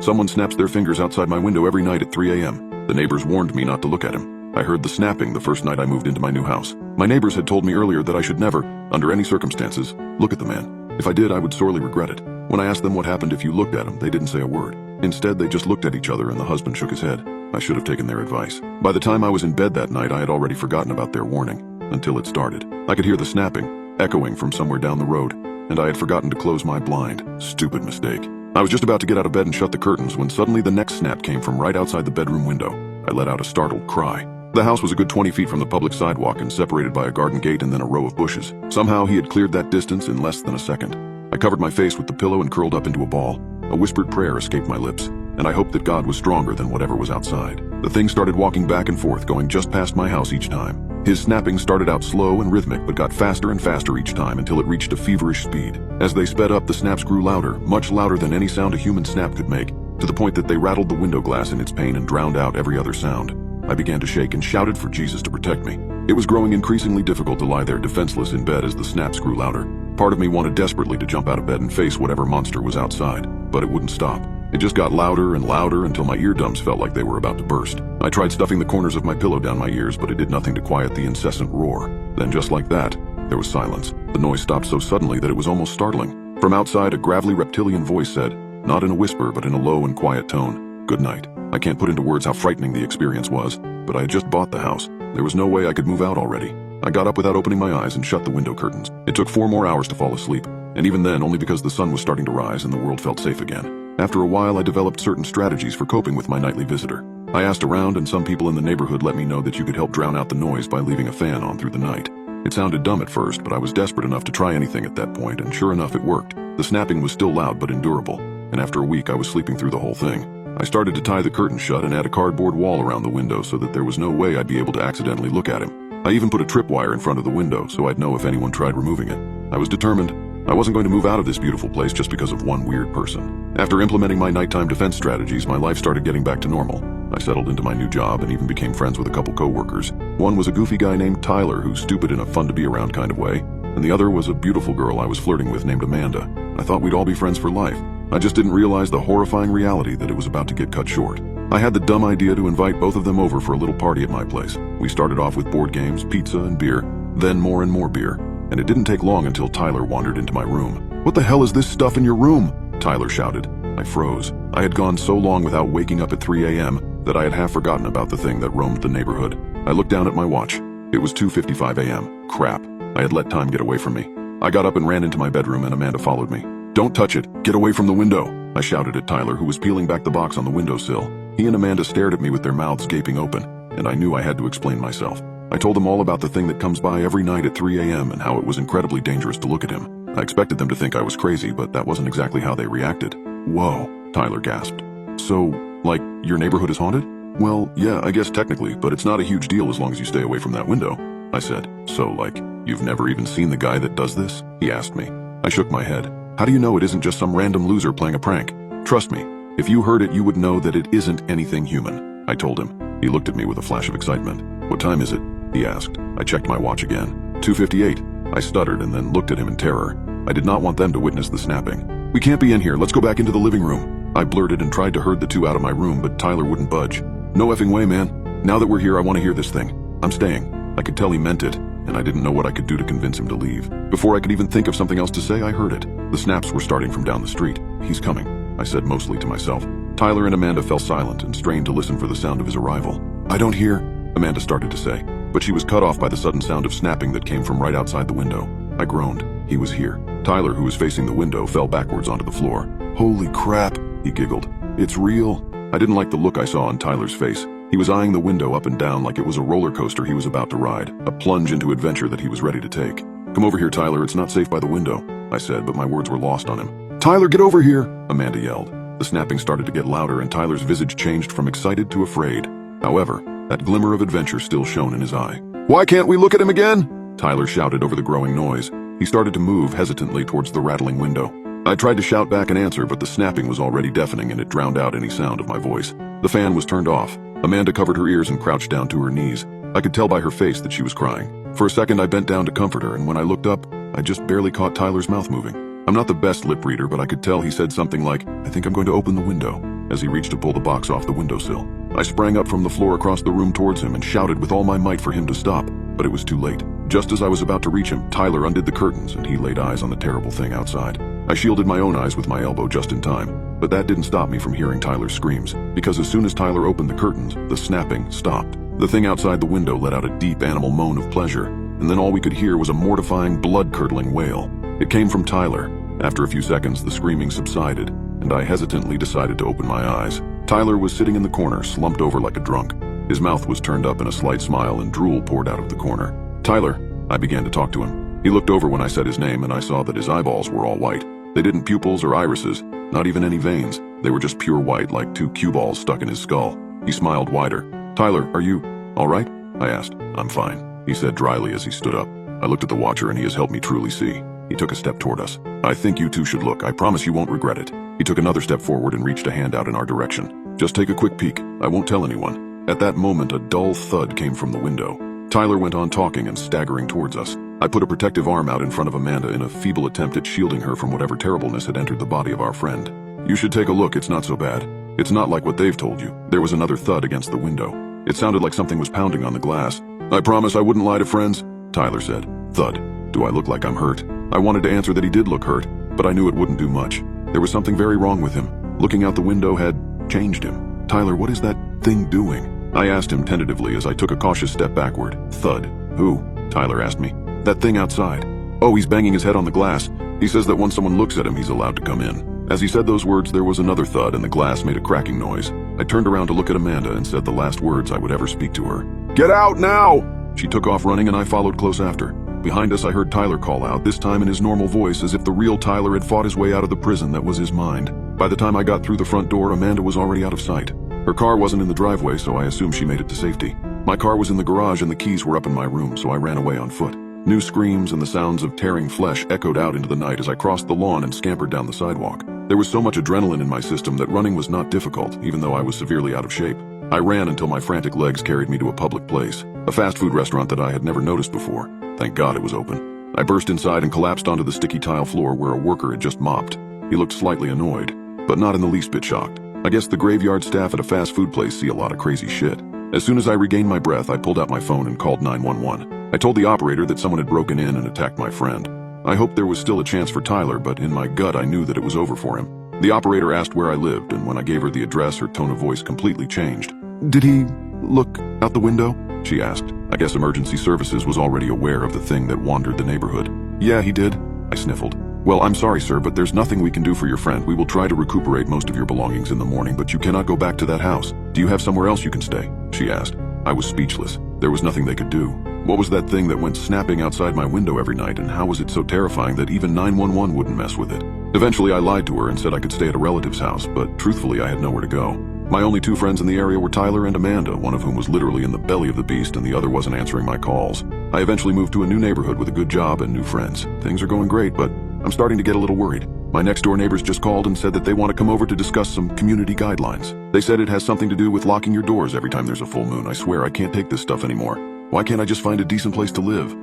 Someone snaps their fingers outside my window every night at 3 a.m. The neighbors warned me not to look at him. I heard the snapping the first night I moved into my new house. My neighbors had told me earlier that I should never, under any circumstances, look at the man. If I did, I would sorely regret it. When I asked them what happened if you looked at him, they didn't say a word. Instead, they just looked at each other and the husband shook his head. I should have taken their advice. By the time I was in bed that night, I had already forgotten about their warning, until it started. I could hear the snapping, echoing from somewhere down the road, and I had forgotten to close my blind. Stupid mistake. I was just about to get out of bed and shut the curtains when suddenly the next snap came from right outside the bedroom window. I let out a startled cry. The house was a good 20 feet from the public sidewalk and separated by a garden gate and then a row of bushes. Somehow he had cleared that distance in less than a second. I covered my face with the pillow and curled up into a ball. A whispered prayer escaped my lips, and I hoped that God was stronger than whatever was outside. The thing started walking back and forth, going just past my house each time. His snapping started out slow and rhythmic, but got faster and faster each time until it reached a feverish speed. As they sped up, the snaps grew louder, much louder than any sound a human snap could make, to the point that they rattled the window glass in its pain and drowned out every other sound. I began to shake and shouted for Jesus to protect me. It was growing increasingly difficult to lie there defenseless in bed as the snaps grew louder. Part of me wanted desperately to jump out of bed and face whatever monster was outside, but it wouldn't stop. It just got louder and louder until my eardrums felt like they were about to burst. I tried stuffing the corners of my pillow down my ears, but it did nothing to quiet the incessant roar. Then just like that, there was silence. The noise stopped so suddenly that it was almost startling. From outside, a gravelly reptilian voice said, not in a whisper but in a low and quiet tone, "Good night." I can't put into words how frightening the experience was, but I had just bought the house. There was no way I could move out already. I got up without opening my eyes and shut the window curtains. It took 4 more hours to fall asleep, and even then only because the sun was starting to rise and the world felt safe again. After a while, I developed certain strategies for coping with my nightly visitor. I asked around, and some people in the neighborhood let me know that you could help drown out the noise by leaving a fan on through the night. It sounded dumb at first, but I was desperate enough to try anything at that point, and sure enough, it worked. The snapping was still loud but endurable, and after a week, I was sleeping through the whole thing. I started to tie the curtain shut and add a cardboard wall around the window so that there was no way I'd be able to accidentally look at him. I even put a tripwire in front of the window so I'd know if anyone tried removing it. I was determined. I wasn't going to move out of this beautiful place just because of one weird person. After implementing my nighttime defense strategies, my life started getting back to normal. I settled into my new job and even became friends with a couple co-workers. One was a goofy guy named Tyler who's stupid in a fun-to-be-around kind of way, and the other was a beautiful girl I was flirting with named Amanda. I thought we'd all be friends for life. I just didn't realize the horrifying reality that it was about to get cut short. I had the dumb idea to invite both of them over for a little party at my place. We started off with board games, pizza, and beer, then more and more beer. And it didn't take long until Tyler wandered into my room. "What the hell is this stuff in your room?" Tyler shouted. I froze. I had gone so long without waking up at 3 a.m. that I had half forgotten about the thing that roamed the neighborhood. I looked down at my watch. It was 2:55 a.m. Crap. I had let time get away from me. I got up and ran into my bedroom and Amanda followed me. "Don't touch it. Get away from the window," I shouted at Tyler, who was peeling back the box on the windowsill. He and Amanda stared at me with their mouths gaping open, and I knew I had to explain myself. I told them all about the thing that comes by every night at 3 a.m. and how it was incredibly dangerous to look at him. I expected them to think I was crazy, but that wasn't exactly how they reacted. "Whoa," Tyler gasped. "So, like, your neighborhood is haunted?" "Well, yeah, I guess technically, but it's not a huge deal as long as you stay away from that window," I said. "So, like, you've never even seen the guy that does this?" he asked me. I shook my head. "How do you know it isn't just some random loser playing a prank? Trust me, if you heard it, you would know that it isn't anything human," I told him. He looked at me with a flash of excitement. "What time is it?" he asked. I checked my watch again. 2:58. I stuttered and then looked at him in terror. I did not want them to witness the snapping. "We can't be in here. Let's go back into the living room," I blurted and tried to herd the two out of my room, but Tyler wouldn't budge. "No effing way, man. Now that we're here, I want to hear this thing. I'm staying." I could tell he meant it, and I didn't know what I could do to convince him to leave. Before I could even think of something else to say, I heard it. The snaps were starting from down the street. "He's coming," I said mostly to myself. Tyler and Amanda fell silent and strained to listen for the sound of his arrival. "I don't hear," Amanda started to say, but she was cut off by the sudden sound of snapping that came from right outside the window. I groaned. He was here. Tyler, who was facing the window, fell backwards onto the floor. "Holy crap," he giggled. "It's real." I didn't like the look I saw on Tyler's face. He was eyeing the window up and down like it was a roller coaster he was about to ride, a plunge into adventure that he was ready to take. "Come over here, Tyler. It's not safe by the window," I said, but my words were lost on him. "Tyler, get over here," Amanda yelled. The snapping started to get louder and Tyler's visage changed from excited to afraid. However, that glimmer of adventure still shone in his eye. "Why can't we look at him again?" Tyler shouted over the growing noise. He started to move hesitantly towards the rattling window. I tried to shout back an answer, but the snapping was already deafening and it drowned out any sound of my voice. The fan was turned off. Amanda covered her ears and crouched down to her knees. I could tell by her face that she was crying. For a second, I bent down to comfort her, and when I looked up, I just barely caught Tyler's mouth moving. I'm not the best lip reader, but I could tell he said something like, "I think I'm going to open the window." as he reached to pull the box off the windowsill. I sprang up from the floor across the room towards him and shouted with all my might for him to stop, but it was too late. Just as I was about to reach him, Tyler undid the curtains and he laid eyes on the terrible thing outside. I shielded my own eyes with my elbow just in time, but that didn't stop me from hearing Tyler's screams, because as soon as Tyler opened the curtains, the snapping stopped. The thing outside the window let out a deep animal moan of pleasure, and then all we could hear was a mortifying, blood-curdling wail. It came from Tyler. After a few seconds, the screaming subsided, and I hesitantly decided to open my eyes. Tyler was sitting in the corner, slumped over like a drunk. His mouth was turned up in a slight smile and drool poured out of the corner. "Tyler," I began to talk to him. He looked over when I said his name, and I saw that his eyeballs were all white. They didn't pupils or irises, not even any veins. They were just pure white, like two cue balls stuck in his skull. He smiled wider. "Tyler, are you all right?" I asked. "I'm fine," he said dryly as he stood up. I looked at the watcher and he has helped me truly see. He took a step toward us. "I think you two should look. I promise you won't regret it." He took another step forward and reached a hand out in our direction. "Just take a quick peek. I won't tell anyone." At that moment, a dull thud came from the window. Tyler went on talking and staggering towards us. I put a protective arm out in front of Amanda in a feeble attempt at shielding her from whatever terribleness had entered the body of our friend. "You should take a look. It's not so bad. It's not like what they've told you." There was another thud against the window. It sounded like something was pounding on the glass. "I promise I wouldn't lie to friends," Tyler said. Thud. "Do I look like I'm hurt?" I wanted to answer that he did look hurt, but I knew it wouldn't do much. There was something very wrong with him. Looking out the window had changed him. "Tyler, what is that thing doing?" I asked him tentatively as I took a cautious step backward. Thud. "Who?" Tyler asked me. "That thing outside." "Oh, he's banging his head on the glass. He says that once someone looks at him, he's allowed to come in." As he said those words, there was another thud and the glass made a cracking noise. I turned around to look at Amanda and said the last words I would ever speak to her. "Get out now!" She took off running and I followed close after. Behind us, I heard Tyler call out, this time in his normal voice, as if the real Tyler had fought his way out of the prison that was his mind. By the time I got through the front door, Amanda was already out of sight. Her car wasn't in the driveway, so I assumed she made it to safety. My car was in the garage and the keys were up in my room, so I ran away on foot. New screams and the sounds of tearing flesh echoed out into the night as I crossed the lawn and scampered down the sidewalk. There was so much adrenaline in my system that running was not difficult, even though I was severely out of shape. I ran until my frantic legs carried me to a public place, a fast food restaurant that I had never noticed before. Thank God it was open. I burst inside and collapsed onto the sticky tile floor where a worker had just mopped. He looked slightly annoyed, but not in the least bit shocked. I guess the graveyard staff at a fast food place see a lot of crazy shit. As soon as I regained my breath, I pulled out my phone and called 911. I told the operator that someone had broken in and attacked my friend. I hoped there was still a chance for Tyler, but in my gut I knew that it was over for him. The operator asked where I lived, and when I gave her the address, her tone of voice completely changed. "Did he look out the window?" she asked. I guess emergency services was already aware of the thing that wandered the neighborhood. "Yeah, he did," I sniffled. "Well, I'm sorry, sir, but there's nothing we can do for your friend. We will try to recuperate most of your belongings in the morning, but you cannot go back to that house. Do you have somewhere else you can stay?" she asked. I was speechless. There was nothing they could do. What was that thing that went snapping outside my window every night, and how was it so terrifying that even 911 wouldn't mess with it? Eventually, I lied to her and said I could stay at a relative's house, but truthfully, I had nowhere to go. My only two friends in the area were Tyler and Amanda, one of whom was literally in the belly of the beast and the other wasn't answering my calls. I eventually moved to a new neighborhood with a good job and new friends. Things are going great, but I'm starting to get a little worried. My next-door neighbors just called and said that they want to come over to discuss some community guidelines. They said it has something to do with locking your doors every time there's a full moon. I swear I can't take this stuff anymore. Why can't I just find a decent place to live?